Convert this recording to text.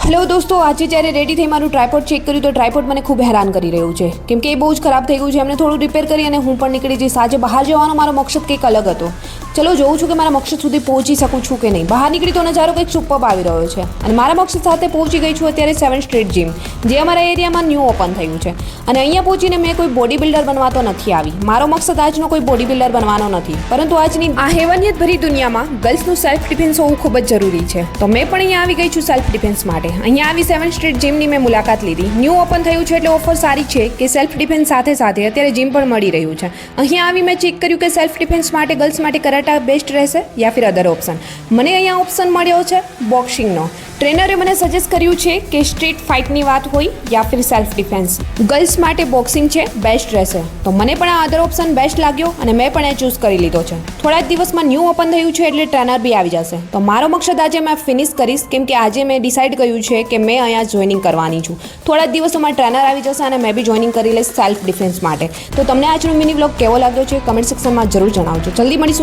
Hello દોસ્તો, આજે જ્યારે રેડી થઈ મારું ટ્રાયપોડ ચેક કર્યું તો ટ્રાયપોડ મને ખૂબ હેરાન કરી રહ્યું છે, કેમ કે એ બહુ જ ખરાબ થઈ ગયું છે. એમને થોડું રિપેર કરી અને હું પણ નીકળી જઈશ. આજે બહાર જવાનો મારો મકસદ કંઈક અલગ હતો. ચલો જોઉં છું કે મારા મકસદ સુધી પહોંચી શકું છું કે નહીં. બહાર નીકળી તો નજારો કંઈક સુપર આવી રહ્યો છે અને મારા મકસદ સાથે પહોંચી ગઈ છું અત્યારે 7th સ્ટ્રીટ જીમ, જે અમારા એરિયામાં ન્યૂ ઓપન થયું છે. અને અહીંયા પહોંચીને મેં કોઈ બોડી બિલ્ડર બનવા તો નથી આવી. મારો મકસદ આજનો કોઈ બોડી બિલ્ડર બનવાનો નથી, પરંતુ આજની આ હેવાનિયત ભરી દુનિયામાં ગર્લ્સનું સેલ્ફ ડિફેન્સ હોવું ખૂબ જ જરૂરી છે. તો મેં પણ અહીંયા આવી ગઈ છું સેલ્ફ ડિફેન્સ માટે. અહીંયા આવી 7th સ્ટ્રીટ જીમની મેં મુલાકાત લીધી. ન્યૂ ઓપન થયું છે એટલે ઓફર સારી છે કે સેલ્ફ ડિફેન્સ સાથે સાથે અત્યારે જીમ પણ મળી રહ્યું છે. અહીંયા આવી મેં ચેક કર્યું કે સેલ્ફ ડિફેન્સ માટે ગર્લ્સ માટે કરાટા બેસ્ટ રહેશે યા ફિર અધર ઓપ્શન. મને અહીંયા ઓપ્શન મળ્યો છે બોક્સિંગનો. ટ્રેનરે મને સજેસ્ટ કર્યું છે કે સ્ટ્રીટ ફાઇટની વાત હોય યા ફિર સેલ્ફ ડિફેન્સ, ગર્લ્સ માટે બોક્સિંગ છે બેસ્ટ રહેશે. તો મને પણ આ અધર ઓપ્શન બેસ્ટ લાગ્યો અને મેં પણ એ ચૂઝ કરી લીધો છે. થોડા જ દિવસમાં ન્યૂ ઓપન થયું છે એટલે ટ્રેનર બી આવી જશે. તો મારો મકસદ આજે મેં ફિનિશ કરીશ, કેમ કે આજે મેં ડિસાઇડ કર્યું છે કે મેં અહીંયા જોઈનિંગ કરવાની છું. થોડા જ દિવસોમાં ટ્રેનર આવી જશે અને મેં બી જોઈનિંગ કરી લઈશ સેલ્ફ ડિફેન્સ માટે. તો તમને આજનો મિની વ્લોગ કેવો લાગ્યો છે કમેન્ટ સેક્શનમાં જરૂર જણાવજો. જલ્દી મળીશું.